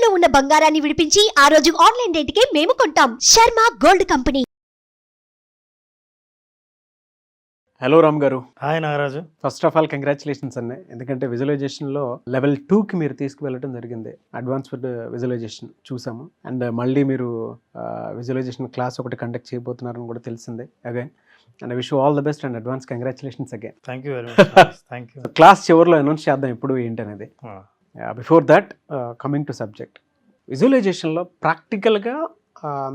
తాకట్టులో ఉన్న బంగారాన్ని విడిపించి ఆ రోజు ఆన్లైన్ రేటుకే మేము కొంటాం. Sharma gold company. Hello Ram గారు. Hi Nagaraju. First of all congratulations అన్న, ఎందుకంటే విజువలైజేషన్లో లెవెల్ 2కి మీరు తీసుకువెళ్ళడం జరిగింది. అడ్వాన్స్డ్ విజువలైజేషన్ చూసాము. అండ్ మళ్ళీ మీరు విజువలైజేషన్ క్లాస్ ఒకటి కండక్ట్ చేయబోతున్నారని కూడా తెలిసిందే. Again and wish all the best and advance congratulations again. Thank you very much. Thank you. Class చివరిలో అనౌన్స్ చేద్దాం ఇప్పుడు ఏంటనేది. Before that coming to subject, విజువలైజేషన్లో ప్రాక్టికల్గా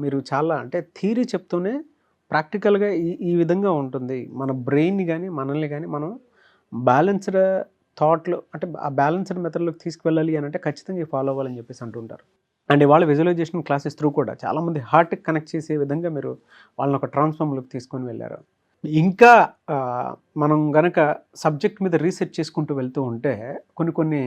మీరు చాలా అంటే థియరీ చెప్తూనే ప్రాక్టికల్గా ఈ విధంగా ఉంటుంది. మన బ్రెయిన్ని కానీ మనల్ని కానీ మనం బ్యాలెన్స్డ్ థాట్లు అంటే ఆ బ్యాలెన్స్డ్ మెథడ్లోకి తీసుకువెళ్ళాలి అని అంటే ఖచ్చితంగా ఫాలో అవ్వాలని చెప్పేసి అంటుంటారు. అండ్ ఇవాళ విజువలైజేషన్ క్లాసెస్ త్రూ కూడా చాలామంది హార్ట్కి కనెక్ట్ చేసే విధంగా మీరు వాళ్ళని ఒక ట్రాన్స్ఫార్మ్లోకి తీసుకొని వెళ్ళారు. ఇంకా మనం గనక సబ్జెక్ట్ మీద రీసెర్చ్ చేసుకుంటూ వెళ్తూ ఉంటే కొన్ని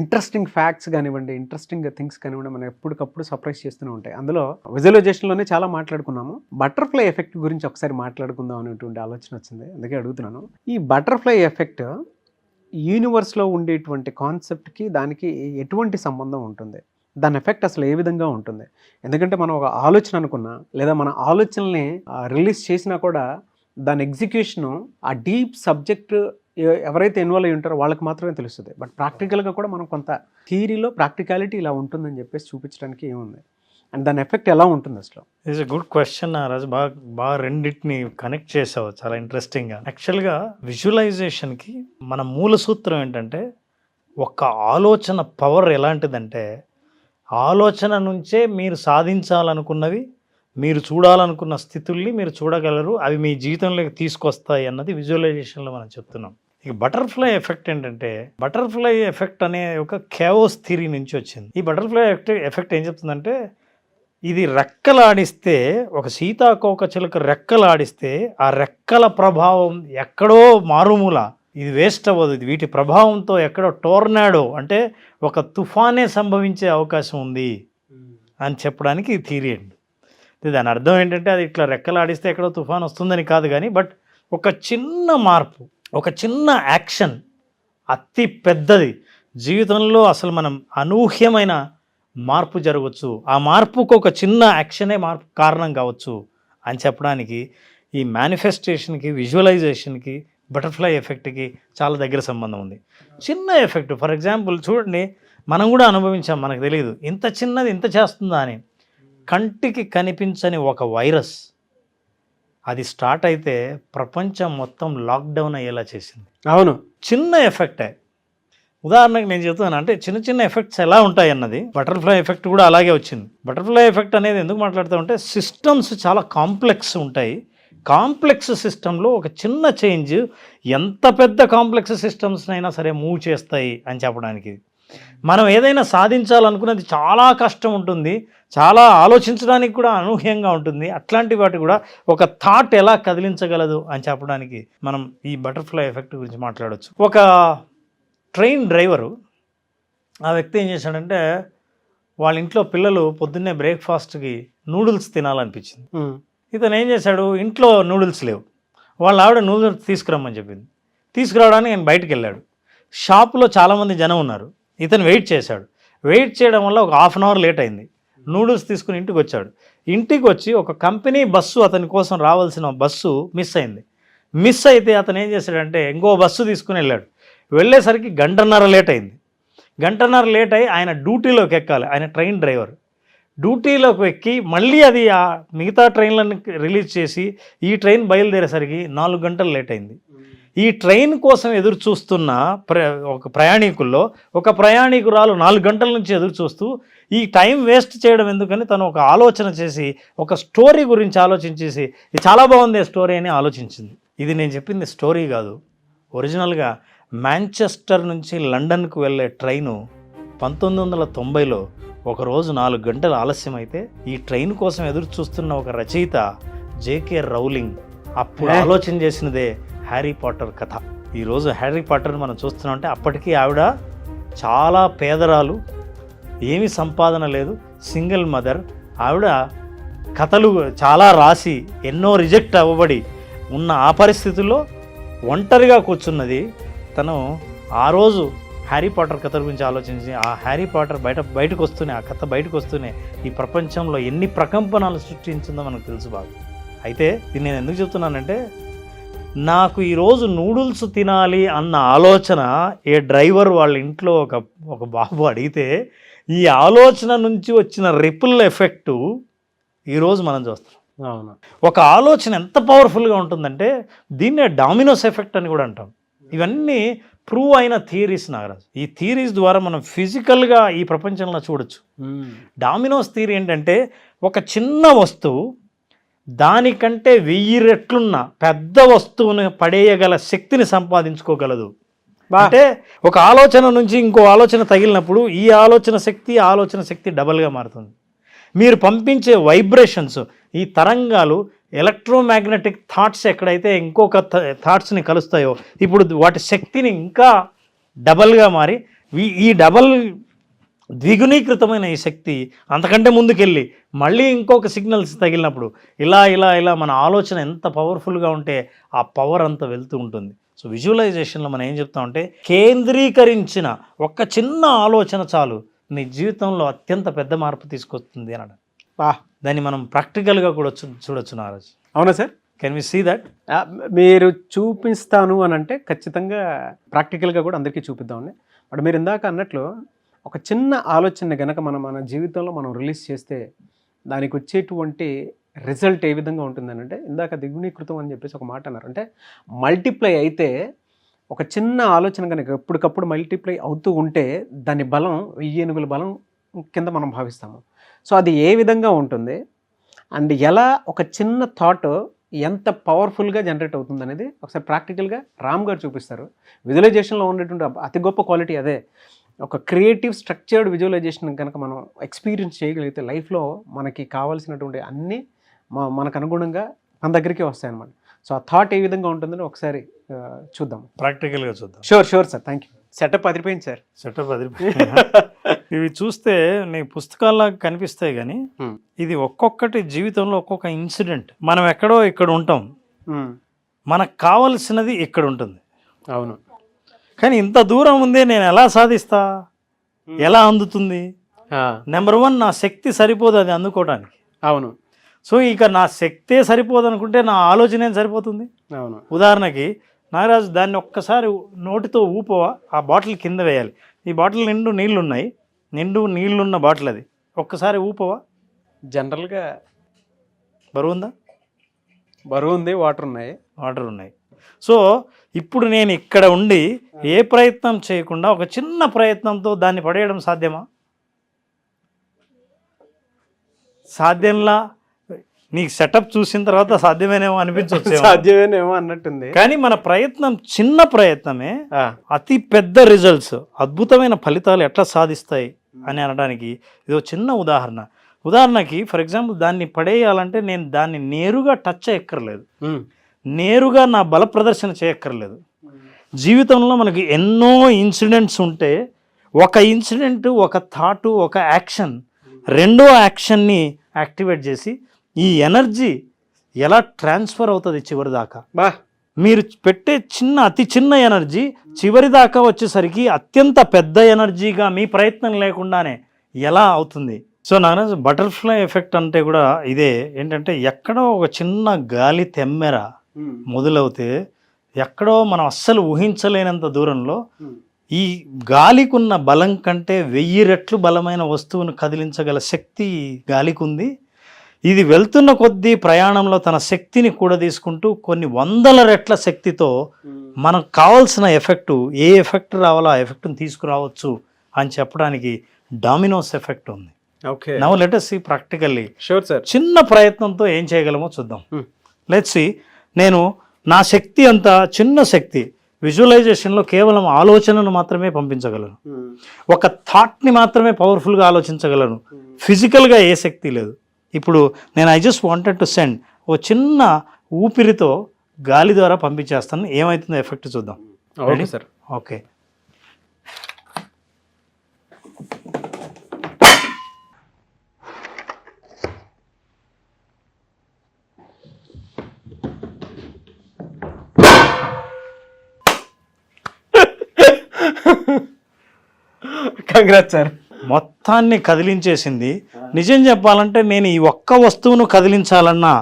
ఇంట్రెస్టింగ్ ఫ్యాక్ట్స్ కానివ్వండి, ఇంట్రెస్టింగ్ థింగ్స్ కానివ్వండి, మనం ఎప్పటికప్పుడు సర్ప్రైజ్ చేస్తూనే ఉంటాయి. అందులో విజువలైజేషన్లోనే చాలా మాట్లాడుకున్నాము. బటర్ఫ్లై ఎఫెక్ట్ గురించి ఒకసారి మాట్లాడుకుందాం అనేటువంటి ఆలోచన వచ్చింది, అందుకే అడుగుతున్నాను. ఈ బటర్ఫ్లై ఎఫెక్ట్ యూనివర్స్లో ఉండేటువంటి కాన్సెప్ట్కి దానికి ఎటువంటి సంబంధం ఉంటుంది? దాని ఎఫెక్ట్ అసలు ఏ విధంగా ఉంటుంది? ఎందుకంటే మనం ఒక ఆలోచన అనుకున్నా లేదా మన ఆలోచనల్ని రిలీజ్ చేసినా కూడా దాని ఎగ్జిక్యూషను ఆ డీప్ సబ్జెక్ట్ ఎవరైతే ఇన్వాల్వ్ అయ్యి ఉంటారో వాళ్ళకి మాత్రమే తెలుస్తుంది. బట్ ప్రాక్టికల్గా కూడా మనం కొంత థియరీలో ప్రాక్టికాలిటీ ఇలా ఉంటుందని చెప్పేసి చూపించడానికి ఏముంది, అండ్ దాని ఎఫెక్ట్ ఎలా ఉంటుంది అసలు? ఇట్స్ ఎ గుడ్ క్వశ్చన్ రాజు. బాగా రెండింటిని కనెక్ట్ చేసావు చాలా ఇంట్రెస్టింగ్గా. యాక్చువల్గా విజువలైజేషన్కి మన మూల సూత్రం ఏంటంటే, ఒక ఆలోచన పవర్ ఎలాంటిదంటే, ఆలోచన నుంచే మీరు సాధించాలనుకున్నవి, మీరు చూడాలనుకున్న స్థితుల్ని మీరు చూడగలరు, అవి మీ జీవితంలోకి తీసుకొస్తాయి అన్నది విజువలైజేషన్లో మనం చెప్తున్నాం. ఇక బటర్ఫ్లై ఎఫెక్ట్ ఏంటంటే, బటర్ఫ్లై ఎఫెక్ట్ అనే ఒక కేవోస్ థియరీ నుంచి వచ్చింది. ఈ బటర్ఫ్లై ఎఫెక్ట్ ఏం చెప్తుందంటే, ఇది రెక్కలాడిస్తే, ఒక సీతాకోక చిలుక రెక్కలాడిస్తే ఆ రెక్కల ప్రభావం ఎక్కడో మారుమూల, ఇది వేస్ట్ అవ్వదు, ఇది వీటి ప్రభావంతో ఎక్కడో టోర్నాడో అంటే ఒక తుఫానే సంభవించే అవకాశం ఉంది అని చెప్పడానికి ఈ థియరీ అండి. దాని అర్థం ఏంటంటే, అది ఇట్లా రెక్కలాడిస్తే ఎక్కడో తుఫాన్ వస్తుందని కాదు కానీ, బట్ ఒక చిన్న మార్పు, ఒక చిన్న యాక్షన్ అతి పెద్దది జీవితంలో అసలు మనం అనూహ్యమైన మార్పు జరగవచ్చు, ఆ మార్పుకు ఒక చిన్న యాక్షనే మార్పు కారణం కావచ్చు అని చెప్పడానికి ఈ మేనిఫెస్టేషన్కి, విజువలైజేషన్కి, బటర్ఫ్లై ఎఫెక్ట్కి చాలా దగ్గర సంబంధం ఉంది. చిన్న ఎఫెక్ట్, ఫర్ ఎగ్జాంపుల్ చూడండి, మనం కూడా అనుభవించాం, మనకు తెలియదు ఇంత చిన్నది ఇంత చేస్తుందా అని. కంటికి కనిపించని ఒక వైరస్ అది స్టార్ట్ అయితే ప్రపంచం మొత్తం లాక్డౌన్ అయ్యేలా చేసింది. అవును, చిన్న ఎఫెక్టే. ఉదాహరణకు నేను చెప్తున్నాను అంటే, చిన్న చిన్న ఎఫెక్ట్స్ ఎలా ఉంటాయి అన్నది బటర్ఫ్లై ఎఫెక్ట్ కూడా అలాగే వచ్చింది. బటర్ఫ్లై ఎఫెక్ట్ అనేది ఎందుకు మాట్లాడుతామంటే, సిస్టమ్స్ చాలా కాంప్లెక్స్ ఉంటాయి. కాంప్లెక్స్ సిస్టంలో ఒక చిన్న చేంజ్ ఎంత పెద్ద కాంప్లెక్స్ సిస్టమ్స్నైనా సరే మూవ్ చేస్తాయి అని చెప్పడానికి. మనం ఏదైనా సాధించాలనుకున్నది చాలా కష్టం ఉంటుంది, చాలా ఆలోచించడానికి కూడా అనూహ్యంగా ఉంటుంది. అట్లాంటి వాటి కూడా ఒక థాట్ ఎలా కదిలించగలదు అని చెప్పడానికి మనం ఈ బటర్ఫ్లై ఎఫెక్ట్ గురించి మాట్లాడవచ్చు. ఒక ట్రైన్ డ్రైవరు, ఆ వ్యక్తి ఏం చేశాడంటే, వాళ్ళ ఇంట్లో పిల్లలు పొద్దున్నే బ్రేక్ఫాస్ట్కి నూడిల్స్ తినాలనిపించింది. ఇతను ఏం చేశాడు, ఇంట్లో నూడిల్స్ లేవు, వాళ్ళ ఆవిడ నూడిల్స్ తీసుకురమ్మని చెప్పింది. తీసుకురావడానికి ఆయన బయటకు వెళ్ళాడు. షాపులో చాలామంది జనం ఉన్నారు, ఇతను వెయిట్ చేశాడు. వెయిట్ చేయడం వల్ల ఒక హాఫ్ అన్ అవర్ లేట్ అయింది. నూడిల్స్ తీసుకుని ఇంటికి వచ్చాడు. ఇంటికి వచ్చి ఒక కంపెనీ బస్సు, అతని కోసం రావాల్సిన బస్సు మిస్ అయింది. మిస్ అయితే అతను ఏం చేశాడంటే, ఇంకో బస్సు తీసుకుని వెళ్ళాడు. వెళ్ళేసరికి గంటన్నర లేట్ అయింది. గంటన్నర లేట్ అయ్యి ఆయన డ్యూటీలోకి ఎక్కాలి. ఆయన ట్రైన్ డ్రైవర్ డ్యూటీలోకి ఎక్కి మళ్ళీ అది ఆ మిగతా ట్రైన్లను రిలీజ్ చేసి ఈ ట్రైన్ బయలుదేరేసరికి 4 గంటలు లేట్ అయింది. ఈ ట్రైన్ కోసం ఎదురు చూస్తున్న ఒక ప్రయాణికుల్లో ఒక ప్రయాణికురాలు 4 గంటల నుంచి ఎదురు చూస్తూ, ఈ టైం వేస్ట్ చేయడం ఎందుకని తను ఒక ఆలోచన చేసి, ఒక స్టోరీ గురించి ఆలోచించేసి, ఇది చాలా బాగుంది స్టోరీ అని ఆలోచించింది. ఇది నేను చెప్పింది స్టోరీ కాదు, ఒరిజినల్గా మాంచెస్టర్ నుంచి లండన్కు వెళ్ళే ట్రైను 1990లో ఒకరోజు 4 గంటలు ఆలస్యం అయితే, ఈ ట్రైన్ కోసం ఎదురు చూస్తున్న ఒక రచయిత జేకే రౌలింగ్ అప్పుడు ఆలోచన చేసినదే హ్యారీ పాటర్ కథ. ఈరోజు హ్యారీ పాటర్ మనం చూస్తున్నామంటే, అప్పటికీ ఆవిడ చాలా పేదరాలు, ఏమీ సంపాదన లేదు, సింగిల్ మదర్. ఆవిడ కథలు చాలా రాసి ఎన్నో రిజెక్ట్ అవ్వబడి ఉన్న ఆ పరిస్థితుల్లో ఒంటరిగా కూర్చున్నది. తను ఆ రోజు హ్యారీ పాటర్ కథ గురించి ఆలోచించి ఆ హ్యారీ పాటర్ బయటకు వస్తూనే, ఆ కథ బయటకు వస్తూనే ఈ ప్రపంచంలో ఎన్ని ప్రకంపనలు సృష్టించిందో మనకు తెలుసు బాగా. అయితే ఇది నేను ఎందుకు చెప్తున్నానంటే, నాకు ఈరోజు నూడిల్స్ తినాలి అన్న ఆలోచన ఏ డ్రైవర్ వాళ్ళ ఇంట్లో ఒక బాబు అడిగితే ఈ ఆలోచన నుంచి వచ్చిన రిపుల్ ఎఫెక్టు ఈరోజు మనం చూస్తాం. అవును. ఒక ఆలోచన ఎంత పవర్ఫుల్గా ఉంటుందంటే దీన్నే డామినోస్ ఎఫెక్ట్ అని కూడా అంటాం. ఇవన్నీ ప్రూవ్ అయిన థియరీస్ నాగరాజు. ఈ థియరీస్ ద్వారా మనం ఫిజికల్గా ఈ ప్రపంచంలో చూడొచ్చు. డామినోస్ థియరీ ఏంటంటే, ఒక చిన్న వస్తువు దానికంటే 1000 రెట్లున్న పెద్ద వస్తువును పడేయగల శక్తిని సంపాదించుకోగలదు. అంటే ఒక ఆలోచన నుంచి ఇంకో ఆలోచన తగిలినప్పుడు ఈ ఆలోచన శక్తి డబల్గా మారుతుంది. మీరు పంపించే వైబ్రేషన్స్, ఈ తరంగాలు ఎలక్ట్రోమాగ్నెటిక్ థాట్స్ ఎక్కడైతే ఇంకొక థాట్స్ని కలుస్తాయో ఇప్పుడు వాటి శక్తిని ఇంకా డబల్గా మారి ఈ డబల్ ద్విగుణీకృతమైన ఈ శక్తి అంతకంటే ముందుకెళ్ళి మళ్ళీ ఇంకొక సిగ్నల్స్ తగిలినప్పుడు ఇలా మన ఆలోచన ఎంత పవర్ఫుల్గా ఉంటే ఆ పవర్ అంతా వెళ్తూ ఉంటుంది. సో విజువలైజేషన్లో మనం ఏం చెప్తామంటే, కేంద్రీకరించిన ఒక చిన్న ఆలోచన చాలు నీ జీవితంలో అత్యంత పెద్ద మార్పు తీసుకొస్తుంది అనడం. దాన్ని మనం ప్రాక్టికల్గా కూడా చూడొచ్చు నారాజ్. అవునా sir? Can we see that? మీరు చూపిస్తాను అని అంటే ఖచ్చితంగా ప్రాక్టికల్గా కూడా అందరికీ చూపిద్దామని. బట్ మీరు ఇందాక అన్నట్లు ఒక చిన్న ఆలోచన కనుక మన జీవితంలో మనం రిలీజ్ చేస్తే దానికి వచ్చేటువంటి రిజల్ట్ ఏ విధంగా ఉంటుందని అంటే, ఇందాక ద్విగుణీకృతం అని చెప్పేసి ఒక మాట అన్నారు. అంటే మల్టిప్లై అయితే ఒక చిన్న ఆలోచన కనుక ఎప్పటికప్పుడు మల్టిప్లై అవుతూ ఉంటే దాని బలం 1000 ఏనుగుల బలం కింద మనం భావిస్తాము. సో అది ఏ విధంగా ఉంటుంది అండ్ ఎలా ఒక చిన్న థాట్ ఎంత పవర్ఫుల్గా జనరేట్ అవుతుంది అనేది ఒకసారి ప్రాక్టికల్గా రామ్ గారు చూపిస్తారు. విజువలైజేషన్లో ఉన్నటువంటి అతి గొప్ప క్వాలిటీ అదే. ఒక క్రియేటివ్ స్ట్రక్చర్డ్ విజువలైజేషన్ కనుక మనం ఎక్స్పీరియన్స్ చేయగలిగితే లైఫ్లో మనకి కావాల్సినటువంటి అన్నీ మనకు అనుగుణంగా మన దగ్గరికి వస్తాయన్నమాట. సో ఆ థాట్ ఏ విధంగా ఉంటుందని ఒకసారి చూద్దాం, ప్రాక్టికల్గా చూద్దాం. Sure sir, thank you. Setup అదిరిపోయింది సార్. సెటప్ అదిరిపోయింది. ఇవి చూస్తే నీ పుస్తకాల్లో కనిపిస్తాయి కానీ ఇది ఒక్కొక్కటి జీవితంలో ఒక్కొక్క ఇన్సిడెంట్. మనం ఎక్కడో ఇక్కడ ఉంటాం, మనకు కావలసినది ఇక్కడ ఉంటుంది. అవును. కానీ ఇంత దూరం ఉందే, నేను ఎలా సాధిస్తా, ఎలా అందుతుంది? నెంబర్ 1, నా శక్తి సరిపోదు అది అందుకోవడానికి. అవును. సో ఇక నా శక్తే సరిపోదు అనుకుంటే నా ఆలోచన ఏం సరిపోతుంది? అవును. ఉదాహరణకి నాగరాజు, దాన్ని ఒక్కసారి నోటితో ఊపవా, ఆ బాటిల్ కింద వేయాలి. ఈ బాటిల్ నిండు నీళ్ళున్న బాటిల్, అది ఒక్కసారి ఊపవా? జనరల్గా బరువుందా? బరువు ఉంది, వాటర్ ఉన్నాయి. సో ఇప్పుడు నేను ఇక్కడ ఉండి ఏ ప్రయత్నం చేయకుండా ఒక చిన్న ప్రయత్నంతో దాన్ని పడేయడం సాధ్యమా? సాధ్యంలా? నీకు సెటప్ చూసిన తర్వాత సాధ్యమేనేమో అనిపించవచ్చు, సాధ్యమేనేమో అన్నట్టుంది. కానీ మన ప్రయత్నం చిన్న ప్రయత్నమే అతి పెద్ద రిజల్ట్స్, అద్భుతమైన ఫలితాలు ఎట్లా సాధిస్తాయి అని అనడానికి ఇది ఒక చిన్న ఉదాహరణకి ఫర్ ఎగ్జాంపుల్, దాన్ని పడేయాలంటే నేను దాన్ని నేరుగా టచ్ చేయక్కర్లేదు, నేరుగా నా బల ప్రదర్శన చేయక్కర్లేదు. జీవితంలో మనకి ఎన్నో ఇన్సిడెంట్స్ ఉంటే ఒక ఇన్సిడెంట్, ఒక థాటు, ఒక యాక్షన్, రెండో యాక్షన్ని యాక్టివేట్ చేసి ఈ ఎనర్జీ ఎలా ట్రాన్స్ఫర్ అవుతుంది చివరి దాకా. మీరు పెట్టే అతి చిన్న ఎనర్జీ చివరి దాకా వచ్చేసరికి అత్యంత పెద్ద ఎనర్జీగా మీ ప్రయత్నం లేకుండానే ఎలా అవుతుంది. సో నాగరాజు, బటర్ఫ్లై ఎఫెక్ట్ అంటే కూడా ఇదే. ఏంటంటే ఎక్కడో ఒక చిన్న గాలి తెమ్మెర మొదలవుతే ఎక్కడో మనం అస్సలు ఊహించలేనంత దూరంలో ఈ గాలికున్న బలం కంటే 1000 రెట్లు బలమైన వస్తువును కదిలించగల శక్తి గాలికి ఉంది. ఇది వెళ్తున్న కొద్దీ ప్రయాణంలో తన శక్తిని కూడా తీసుకుంటూ కొన్ని 100 రెట్ల శక్తితో మనకు కావాల్సిన ఎఫెక్టు, ఏ ఎఫెక్ట్ రావాలో ఆ ఎఫెక్ట్ని తీసుకురావచ్చు అని చెప్పడానికి డామినోస్ ఎఫెక్ట్ ఉంది. Okay, now let us see practically. Sure sir. చిన్న ప్రయత్నంతో ఏం చేయగలమో చూద్దాం. Let's see. నేను నా శక్తి అంతా చిన్న శక్తి, విజువలైజేషన్లో కేవలం ఆలోచనను మాత్రమే పంపించగలను, ఒక థాట్ని మాత్రమే పవర్ఫుల్గా ఆలోచించగలను, ఫిజికల్గా ఏ శక్తి లేదు. ఇప్పుడు నేను I just wanted to send ఓ చిన్న ఊపిరితో గాలి ద్వారా పంపించేస్తాను, ఏమవుతుందో ఎఫెక్ట్ చూద్దాం. Okay sir. Okay. Congrats sir. మొత్తాన్ని కదిలించేసింది. నిజం చెప్పాలంటే నేను ఈ ఒక్క వస్తువును కదిలించాలన్నా,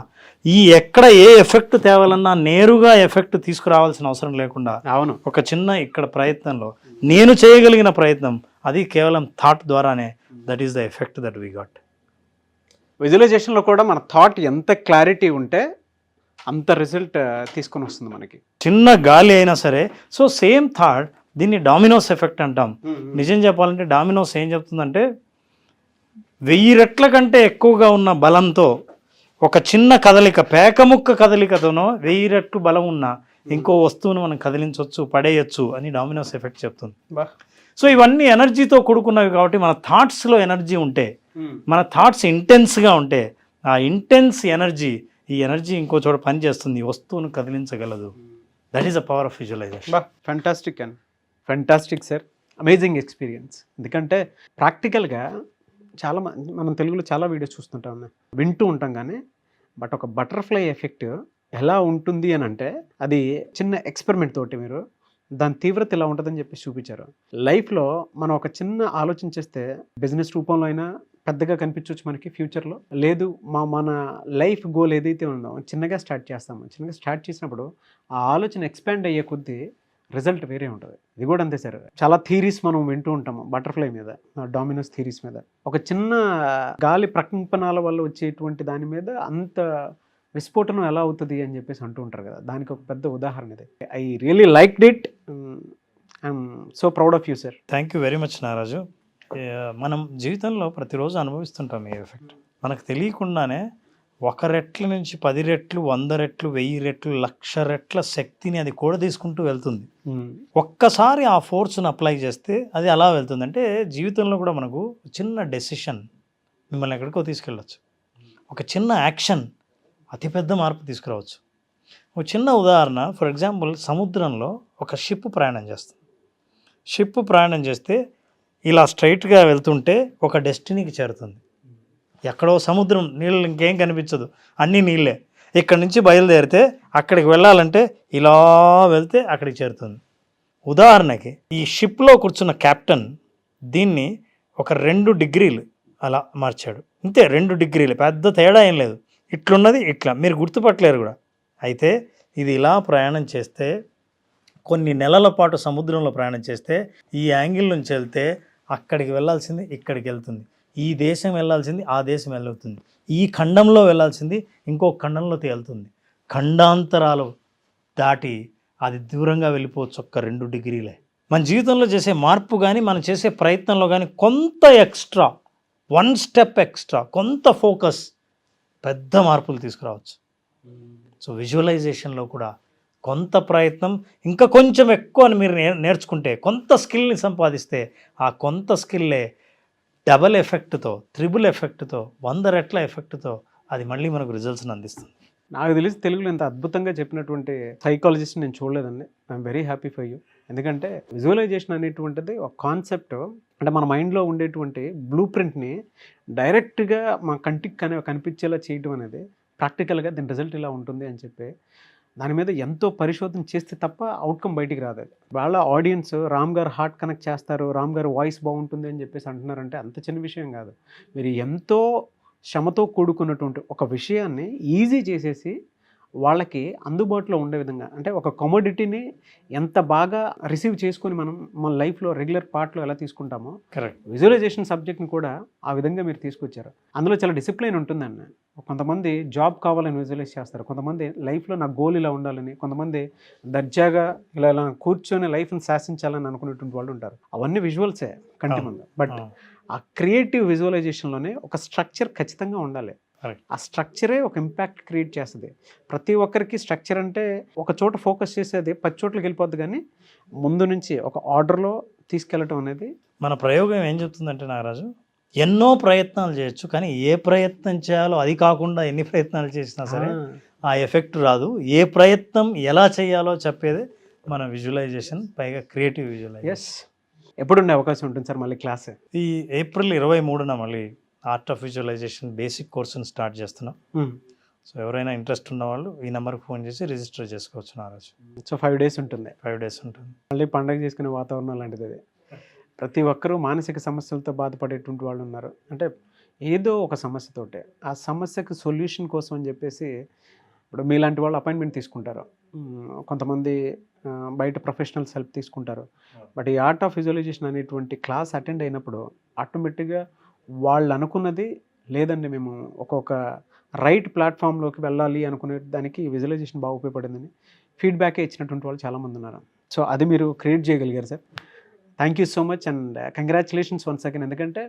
ఈ ఎక్కడ ఏ ఎఫెక్ట్ తేవాలన్నా నేరుగా ఎఫెక్ట్ తీసుకురావాల్సిన అవసరం లేకుండా అవును, ఒక చిన్న ఇక్కడ ప్రయత్నంలో నేను చేయగలిగిన ప్రయత్నం, అది కేవలం థాట్ ద్వారానే. That is the effect that we got. విజువలైజేషన్లో కూడా మన థాట్ ఎంత క్లారిటీ ఉంటే అంత రిజల్ట్ తీసుకొని వస్తుంది మనకి. చిన్న గాలి అయినా సరే. సో సేమ్ థాట్, దీన్ని డామినోస్ ఎఫెక్ట్ అంటాం. నిజం చెప్పాలంటే డామినోస్ ఏం చెప్తుందంటే 1000 రెట్ల కంటే ఎక్కువగా ఉన్న బలంతో ఒక చిన్న కదలిక, పేకముక్క కదలికతోనో 1000 రెట్లు బలం ఉన్న ఇంకో వస్తువును మనం కదిలించవచ్చు, పడేయచ్చు అని డామినోస్ ఎఫెక్ట్ చెప్తుంది. సో ఇవన్నీ ఎనర్జీతో కూడుకున్నవి కాబట్టి మన థాట్స్లో ఎనర్జీ ఉంటే, మన థాట్స్ ఇంటెన్స్గా ఉంటే, ఆ ఇంటెన్స్ ఎనర్జీ, ఈ ఎనర్జీ ఇంకో చోట పనిచేస్తుంది, ఈ వస్తువును కదిలించగలదు. That is the power of visualisation. Fantastic and fantastic sir, amazing experience. ఎందుకంటే ప్రాక్టికల్గా చాలా మనం తెలుగులో చాలా వీడియోస్ చూస్తుంటాం, వింటూ ఉంటాం కానీ, బట్ ఒక బటర్ఫ్లై ఎఫెక్ట్ ఎలా ఉంటుంది అని అంటే అది చిన్న ఎక్స్పెరిమెంట్ తోటి మీరు దాని తీవ్రత ఎలా ఉంటుందని చెప్పి చూపించారు. లైఫ్లో మనం ఒక చిన్న ఆలోచన చేస్తే బిజినెస్ రూపంలో అయినా పెద్దగా కనిపించవచ్చు మనకి ఫ్యూచర్లో. లేదు మన లైఫ్ గోల్ ఏదైతే ఉందో చిన్నగా స్టార్ట్ చేస్తాము. చిన్నగా స్టార్ట్ చేసినప్పుడు ఆ ఆలోచన ఎక్స్పాండ్ అయ్యే కొద్దీ రిజల్ట్ వేరే ఉంటుంది. ఇది కూడా అంతే సార్. చాలా థీరీస్ మనం వింటూ ఉంటాము బటర్ఫ్లై మీద, డామినోస్ థీరీస్ మీద. ఒక చిన్న గాలి ప్రకంపనాల వల్ల వచ్చేటువంటి దాని మీద అంత విస్ఫోటనం ఎలా అవుతుంది అని చెప్పేసి అంటూ ఉంటారు కదా, దానికి ఒక పెద్ద ఉదాహరణ ఇది. I really liked it. I'm so proud of you sir. Thank you very much Naraju. మనం జీవితంలో ప్రతిరోజు అనుభవిస్తుంటాం ఈ ఎఫెక్ట్. మనకు తెలియకుండానే 1 రెట్ల నుంచి 10 రెట్లు, 100 రెట్లు, 1000 రెట్లు, 1,00,000 రెట్ల శక్తిని అది కూడా తీసుకుంటూ వెళ్తుంది. ఒక్కసారి ఆ ఫోర్స్ను అప్లై చేస్తే అది అలా వెళ్తుంది. అంటే జీవితంలో కూడా మనకు చిన్న డెసిషన్ మిమ్మల్ని ఎక్కడికో తీసుకెళ్ళచ్చు. ఒక చిన్న యాక్షన్ అతిపెద్ద మార్పు తీసుకురావచ్చు. ఒక చిన్న ఉదాహరణ, ఫర్ ఎగ్జాంపుల్ సముద్రంలో ఒక షిప్ ప్రయాణం చేస్తుంది. షిప్ ప్రయాణం చేస్తే ఇలా స్ట్రైట్గా వెళ్తుంటే ఒక డెస్టినీకి చేరుతుంది. ఎక్కడో సముద్రం, నీళ్ళు ఇంకేం కనిపించదు, అన్నీ నీళ్ళే. ఇక్కడ నుంచి బయలుదేరితే అక్కడికి వెళ్ళాలంటే ఇలా వెళ్తే అక్కడికి చేరుతుంది. ఉదాహరణకి ఈ షిప్లో కూర్చున్న కెప్టెన్ దీన్ని ఒక 2 డిగ్రీలు అలా మార్చాడు. అంతే, 2 డిగ్రీలు, పెద్ద తేడా ఏం లేదు. ఇట్లున్నది ఇట్లా, మీరు గుర్తుపట్టలేరు కూడా. అయితే ఇది ఇలా ప్రయాణం చేస్తే, కొన్ని నెలల పాటు సముద్రంలో ప్రయాణం చేస్తే, ఈ యాంగిల్ నుంచి వెళ్తే అక్కడికి వెళ్ళాల్సింది ఇక్కడికి వెళ్తుంది, ఈ దేశం వెళ్ళాల్సింది ఆ దేశం వెళ్తుంది, ఈ ఖండంలో వెళ్ళాల్సింది ఇంకో ఖండంలోకి వెళ్తుంది. ఖండాంతరాలు దాటి అది దూరంగా వెళ్ళిపోవచ్చు ఒక్క 2 డిగ్రీలే. మన జీవితంలో చేసే మార్పు కానీ, మనం చేసే ప్రయత్నంలో కానీ కొంత ఎక్స్ట్రా, 1 స్టెప్ ఎక్స్ట్రా, కొంత ఫోకస్ పెద్ద మార్పులు తీసుకురావచ్చు. సో విజువలైజేషన్లో కూడా కొంత ప్రయత్నం, ఇంకా కొంచెం ఎక్కువ అని మీరు నేర్చుకుంటే, కొంత స్కిల్ని సంపాదిస్తే, ఆ కొంత స్కిల్లే డబల్ ఎఫెక్ట్తో, ట్రిపుల్ ఎఫెక్ట్తో, 100 రెట్ల ఎఫెక్ట్తో అది మళ్ళీ మనకు రిజల్ట్స్ని అందిస్తుంది. నాకు తెలిసి తెలుగులో ఇంత అద్భుతంగా చెప్పినటువంటి సైకాలజిస్ట్ నేను చూడలేదండి. I'm very happy for you. ఎందుకంటే విజువలైజేషన్ అనేటువంటిది ఒక కాన్సెప్ట్, అంటే మన మైండ్లో ఉండేటువంటి బ్లూ ప్రింట్ని డైరెక్ట్గా మన కంటికి కనిపించేలా చేయడం అనేది, ప్రాక్టికల్గా దీని రిజల్ట్ ఇలా ఉంటుంది అని చెప్పి దాని మీద ఎంతో పరిశోధన చేస్తే తప్ప అవుట్కమ్ బయటికి రాదు. వాళ్ళ ఆడియన్స్ రామ్ గారు హార్ట్ కనెక్ట్ చేస్తారు, రామ్ గారు వాయిస్ బాగుంటుంది అని చెప్పేసి అంటున్నారంటే అంత చిన్న విషయం కాదు. మీరు ఎంతో శ్రమతో కూడుకున్నటువంటి ఒక విషయాన్ని ఈజీ చేసేసి వాళ్ళకి అందుబాటులో ఉండే విధంగా, అంటే ఒక కమోడిటీని ఎంత బాగా రిసీవ్ చేసుకొని మనం మన లైఫ్లో రెగ్యులర్ పార్ట్లో ఎలా తీసుకుంటామో, కరెక్ట్, విజువలైజేషన్ సబ్జెక్ట్ని కూడా ఆ విధంగా మీరు తీసుకొచ్చారు. అందులో చాలా డిసిప్లిన్ ఉంటుందండి. కొంతమంది జాబ్ కావాలని విజువలైజ్ చేస్తారు, కొంతమంది లైఫ్లో నా గోల్ ఇలా ఉండాలని, కొంతమంది దర్జాగా ఇలా కూర్చొని లైఫ్ని శాసించాలని అనుకునేటువంటి వాళ్ళు ఉంటారు. అవన్నీ విజువల్సే కంటి ముందు. బట్ ఆ క్రియేటివ్ విజువలైజేషన్లోనే ఒక స్ట్రక్చర్ ఖచ్చితంగా ఉండాలి. ఆ స్ట్రక్చరే ఒక ఇంపాక్ట్ క్రియేట్ చేస్తుంది. ప్రతి ఒక్కరికి స్ట్రక్చర్ అంటే ఒక చోట ఫోకస్ చేసేది 10 చోట్లకి వెళ్ళిపోద్ది, కానీ ముందు నుంచి ఒక ఆర్డర్లో తీసుకెళ్ళటం అనేది. మన ప్రయోగం ఏం చెప్తుందంటే నాగరాజు, ఎన్నో ప్రయత్నాలు చేయొచ్చు, కానీ ఏ ప్రయత్నం చేయాలో అది కాకుండా ఎన్ని ప్రయత్నాలు చేసినా సరే ఆ ఎఫెక్ట్ రాదు. ఏ ప్రయత్నం ఎలా చేయాలో చెప్పేది మన విజువలైజేషన్, పైగా క్రియేటివ్ విజువలైజేషన్. ఎస్, ఎప్పుడుండే అవకాశం ఉంటుంది సార్ మళ్ళీ క్లాస్? ఈ ఏప్రిల్ 23న మళ్ళీ ఆర్ట్ ఆఫ్ విజువలైజేషన్ బేసిక్ కోర్సుని స్టార్ట్ చేస్తున్నాం. సో ఎవరైనా ఇంట్రెస్ట్ ఉన్న వాళ్ళు ఈ నెంబర్కి ఫోన్ చేసి రిజిస్టర్ చేసుకోవచ్చు నారాజు. సో 5 days ఉంటుంది. 5 days ఉంటుంది. మళ్ళీ పండగ చేసుకునే వాతావరణం లాంటిది అది. ప్రతి ఒక్కరూ మానసిక సమస్యలతో బాధపడేటువంటి వాళ్ళు ఉన్నారు. అంటే ఏదో ఒక సమస్యతోటే ఆ సమస్యకు సొల్యూషన్ కోసం అని చెప్పేసి ఇప్పుడు మీలాంటి వాళ్ళు అపాయింట్మెంట్ తీసుకుంటారు. కొంతమంది బయట ప్రొఫెషనల్స్ హెల్ప్ తీసుకుంటారు. బట్ ఈ ఆర్ట్ ఆఫ్ విజువలైజేషన్ అనేటువంటి క్లాస్ అటెండ్ అయినప్పుడు ఆటోమేటిక్గా వాళ్ళు అనుకున్నది లేదండి, మేము ఒక్కొక్క రైట్ ప్లాట్ఫామ్లోకి వెళ్ళాలి అనుకునే దానికి విజువలైజేషన్ బాగా ఉపయోగపడిందని ఫీడ్బ్యాకే ఇచ్చినటువంటి వాళ్ళు చాలామంది ఉన్నారు. సో అది మీరు క్రియేట్ చేయగలిగారు sir. Thank you so much and congratulations once again. ఎందుకంటే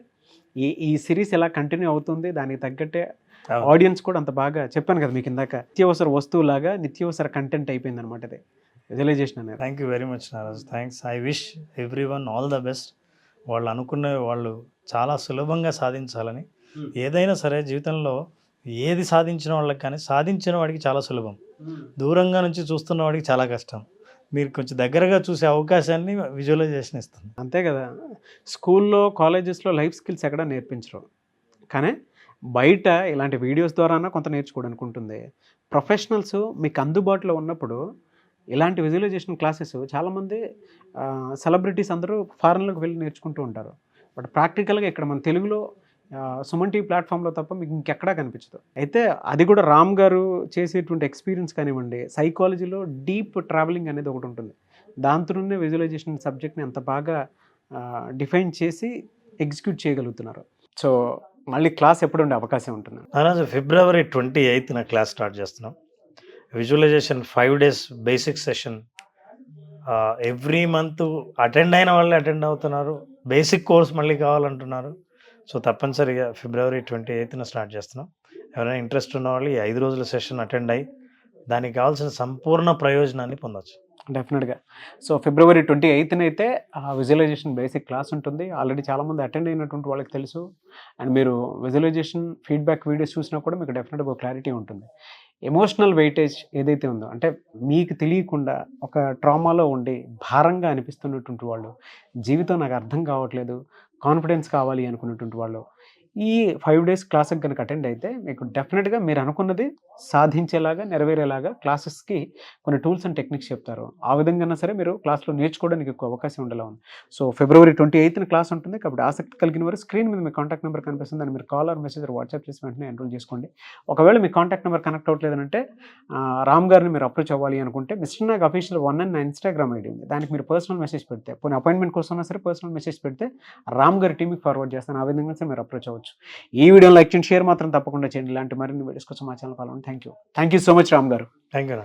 ఈ సిరీస్ ఎలా కంటిన్యూ అవుతుంది దానికి తగ్గట్టే ఆడియన్స్ కూడా అంత బాగా, చెప్పాను కదా మీకు ఇందాక, నిత్యావసర వస్తువులాగా నిత్యావసర కంటెంట్ అయిపోయింది అనమాట ఇది విజువలైజేషన్ అనేది. Thank you very much Naraj. Thanks. I wish everyone all the best. వాళ్ళు అనుకున్న వాళ్ళు చాలా సులభంగా సాధించాలని. ఏదైనా సరే జీవితంలో ఏది సాధించిన వాళ్ళకి కానీ సాధించిన వాడికి చాలా సులభం, దూరంగా నుంచి చూస్తున్న వాడికి చాలా కష్టం. మీరు కొంచెం దగ్గరగా చూసే అవకాశాన్ని విజువలైజేషన్ ఇస్తుంది. అంతే కదా, స్కూల్లో కాలేజెస్లో లైఫ్ స్కిల్స్ ఎక్కడ నేర్పించరు, కానీ బయట ఇలాంటి వీడియోస్ ద్వారా కొంత నేర్చుకోవడానికి ఉంటుంది. ప్రొఫెషనల్స్ మీకు అందుబాటులో ఉన్నప్పుడు ఇలాంటి విజువలైజేషన్ క్లాసెస్ చాలామంది సెలబ్రిటీస్ అందరూ ఫారెన్లోకి వెళ్ళి నేర్చుకుంటూ ఉంటారు. బట్ ప్రాక్టికల్గా ఇక్కడ మన తెలుగులో సుమన్ టీవీ ప్లాట్ఫామ్లో తప్ప మీకు ఇంకెక్కడా కనిపించదు. అయితే అది కూడా రామ్ గారు చేసేటువంటి ఎక్స్పీరియన్స్ కానివ్వండి, సైకాలజీలో డీప్ ట్రావెలింగ్ అనేది ఒకటి ఉంటుంది. దాంతోనే విజువలైజేషన్ సబ్జెక్ట్ని అంత బాగా డిఫైన్ చేసి ఎగ్జిక్యూట్ చేయగలుగుతున్నారు. సో మళ్ళీ క్లాస్ ఎప్పుడు ఉండే అవకాశం ఉంటుంది? నారాజు February 28th క్లాస్ స్టార్ట్ చేస్తున్నాం. Visualisation 5 days basic session. Every month attend అయిన వాళ్ళే అటెండ్ అవుతున్నారు. బేసిక్ కోర్స్ మళ్ళీ కావాలంటున్నారు. సో తప్పనిసరిగా February 28th స్టార్ట్ చేస్తున్నాం. ఎవరైనా ఇంట్రెస్ట్ ఉన్న వాళ్ళు ఈ 5 రోజుల సెషన్ అటెండ్ అయ్యి దానికి కావాల్సిన సంపూర్ణ ప్రయోజనాన్ని పొందవచ్చు. డెఫినెట్గా. సో February 28th అయితే విజువలైజేషన్ బేసిక్ క్లాస్ ఉంటుంది. ఆల్రెడీ చాలామంది అటెండ్ అయినటువంటి వాళ్ళకి తెలుసు. అండ్ మీరు విజువలైజేషన్ ఫీడ్బ్యాక్ వీడియోస్ చూసినా కూడా మీకు డెఫినెట్గా ఒక క్లారిటీ ఉంటుంది. ఎమోషనల్ వెయిటేజ్ ఏదైతే ఉందో, అంటే మీకు తెలియకుండా ఒక ట్రామాలో ఉండి భారంగా అనిపిస్తున్నటువంటి వాళ్ళు, జీవితం నాకు అర్థం కావట్లేదు, కాన్ఫిడెన్స్ కావాలి అనుకున్నటువంటి వాళ్ళు ఈ 5 days క్లాస్కి కనుక అటెండ్ అయితే మీకు డెఫినెట్గా మీరు అనుకున్నది సాధించేలాగా, నెరవేరేలాగా క్లాసెస్కి కొన్ని టూల్స్ అండ్ టెక్నిక్స్ చెప్తారు. ఆ విధంగా సరే మీరు క్లాస్లో నేర్చుకోవడానికి ఎక్కువ అవకాశం ఉండేలా ఉంది. సో February 28th క్లాస్ ఉంటుంది. కాబట్టి ఆసక్తి కలిగిన వారు స్క్రీన్ మీద మీ కాంటాక్ట్ నెంబర్ కనిపిస్తుంది, దాన్ని మీరు కాల్ ఆర్ మెసేజ్ వాట్సాప్ చేసి వెంటనే ఎన్రోల్ చేసుకోండి. ఒకవేళ మీ కాంటాక్ట్ నెంబర్ కనెక్ట్ అవ్వట్లేదంటే రామ్ గారిని మీరు అప్రోచ్ అవ్వాలి అనుకుంటే మిస్టర్ నాగ్ అఫీషియల్ 1 అని నా ఇన్స్టాగ్రామ్ ఐడి ఉంది. దానికి మీరు పర్సనల్ మెసేజ్ పెడితే, పోనీ అపాయింట్మెంట్ కోసం సరే పర్సనల్ మెసేజ్ పెడితే రామ్ గారి టీమ్కి ఫార్వర్డ్ చేస్తాను. ఆ విధంగా సరే మీరు అప్రోచ్ అవ్వచ్చు. ఈ వీడియోని లైక్ చేయండి, షేర్ మాత్రం తప్పకుండా చేయండి. ఇలాంటి మరిన్ని వీడియోస్ కోసం మా ఛానల్ ఫాలో అవ్వండి. Thank you so much Ram గారు. Thank you.